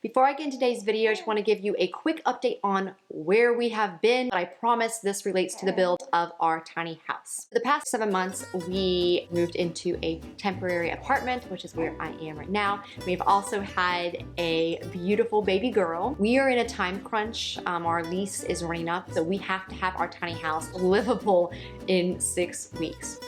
Before I get into today's video, I just want to give you a quick update on where we have been. But I promise this relates to the build of our tiny house. For the past 7 months, we moved into a temporary apartment, which is where I am right now. We've also had a beautiful baby girl. We are in a time crunch. Our lease is running up, so we have to have our tiny house livable in 6 weeks.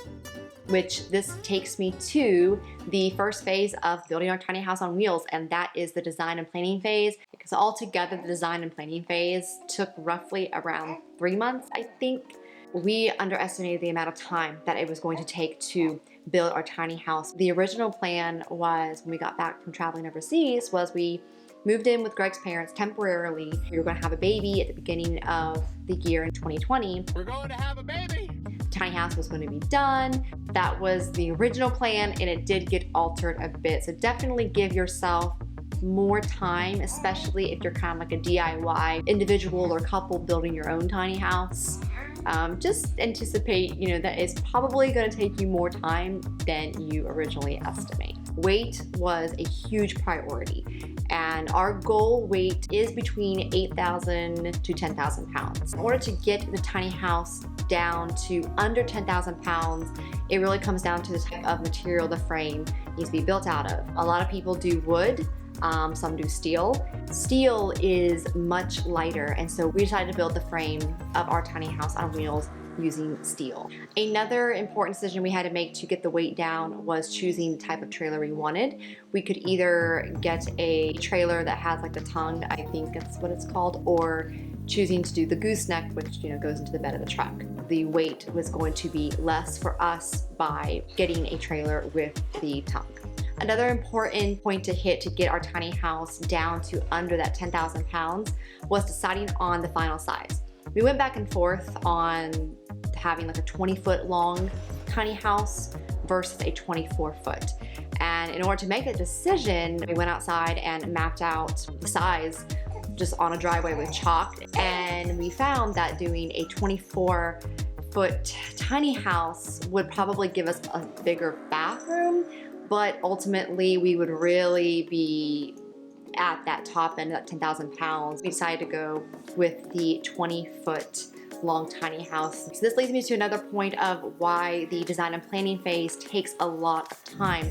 Which this takes me to the first phase of building our tiny house on wheels, and that is the design and planning phase. Because altogether, the design and planning phase took roughly around 3 months, I think. We underestimated the amount of time that it was going to take to build our tiny house. The original plan was, when we got back from traveling overseas, was we moved in with Greg's parents temporarily. We were going to have a baby at the beginning of the year in 2020. We're going to have a baby! Tiny house was going to be done. That was the original plan, and it did get altered a bit. So definitely give yourself more time, especially if you're kind of like a DIY individual or couple building your own tiny house. Just anticipate, that it's probably going to take you more time than you originally estimate. Weight was a huge priority, and our goal weight is between 8,000 to 10,000 pounds. In order to get the tiny house down to under 10,000 pounds, it really comes down to the type of material the frame needs to be built out of. A lot of people do wood. Some do steel. Steel is much lighter, and so we decided to build the frame of our tiny house on wheels using steel. Another important decision we had to make to get the weight down was choosing the type of trailer we wanted. We could either get a trailer that has like the tongue, I think that's what it's called, or choosing to do the gooseneck, which goes into the bed of the truck. The weight was going to be less for us by getting a trailer with the tongue. Another important point to hit to get our tiny house down to under that 10,000 pounds was deciding on the final size. We went back and forth on having like a 20-foot long tiny house versus a 24-foot. And in order to make that decision, we went outside and mapped out the size just on a driveway with chalk. And we found that doing a 24-foot tiny house would probably give us a bigger bathroom, but ultimately we would really be at that top end, that 10,000 pounds. We decided to go with the 20-foot long tiny house. So this leads me to another point of why the design and planning phase takes a lot of time.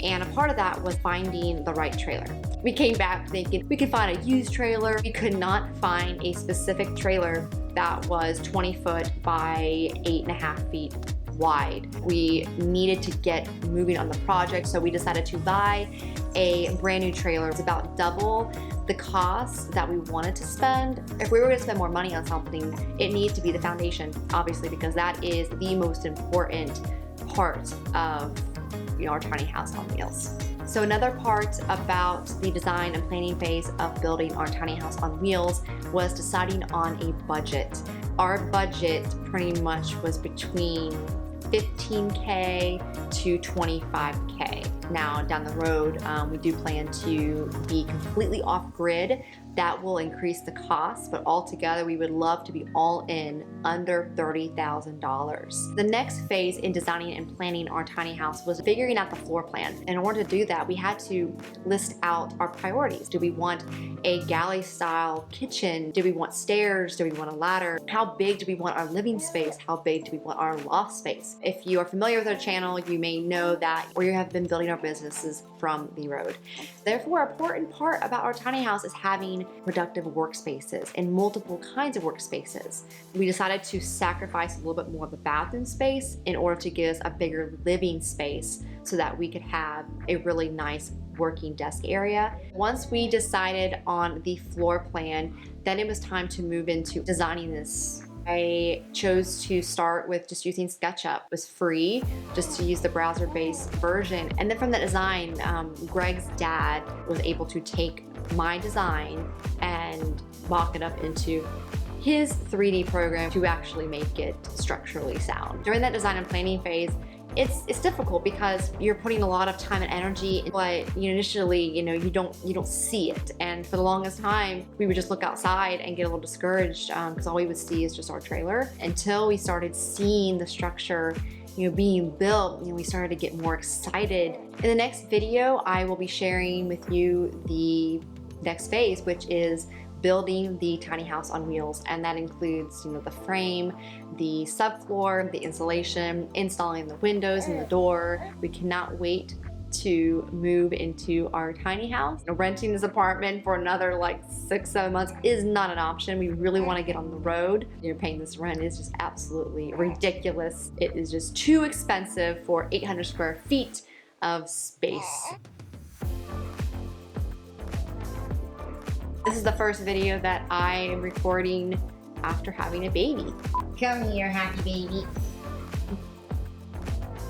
And a part of that was finding the right trailer. We came back thinking we could find a used trailer. We could not find a specific trailer that was 20 foot by 8.5 feet wide. We needed to get moving on the project, so we decided to buy a brand new trailer. It's about double the cost that we wanted to spend. If we were going to spend more money on something, it needs to be the foundation, obviously, because that is the most important part of our tiny house on wheels. So another part about the design and planning phase of building our tiny house on wheels was deciding on a budget. Our budget pretty much was between $15K to $25K. Now down the road, we do plan to be completely off grid. That will increase the cost, but altogether we would love to be all in under $30,000. The next phase in designing and planning our tiny house was figuring out the floor plan. In order to do that, we had to list out our priorities. Do we want a galley style kitchen? Do we want stairs? Do we want a ladder? How big do we want our living space? How big do we want our loft space? If you are familiar with our channel, you may know that we have been building our businesses from the road. Therefore, an important part about our tiny house is having productive workspaces and multiple kinds of workspaces. We decided to sacrifice a little bit more of the bathroom space in order to give us a bigger living space so that we could have a really nice working desk area. Once we decided on the floor plan, then it was time to move into designing this. I chose to start with just using SketchUp. It was free just to use the browser-based version. And then from that design, Greg's dad was able to take my design and mock it up into his 3D program to actually make it structurally sound. During that design and planning phase, it's difficult because you're putting a lot of time and energy, but initially, you don't see it. And for the longest time, we would just look outside and get a little discouraged because all we would see is just our trailer. Until we started seeing the structure being built, we started to get more excited. In the next video, I will be sharing with you the next phase, which is building the tiny house on wheels. And that includes, the frame, the subfloor, the insulation, installing the windows and the door. We cannot wait to move into our tiny house. Renting this apartment for another like 6-7 months is not an option. We really want to get on the road. Paying this rent is just absolutely ridiculous. It is just too expensive for 800 square feet of space. This is the first video that I am recording after having a baby. Come here, happy baby.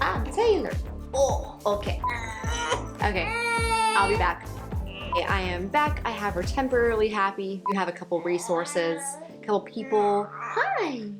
Ah, Taylor. Oh, okay. Okay, I'll be back. Okay, I am back. I have her temporarily happy. You have a couple resources, a couple people. Hi.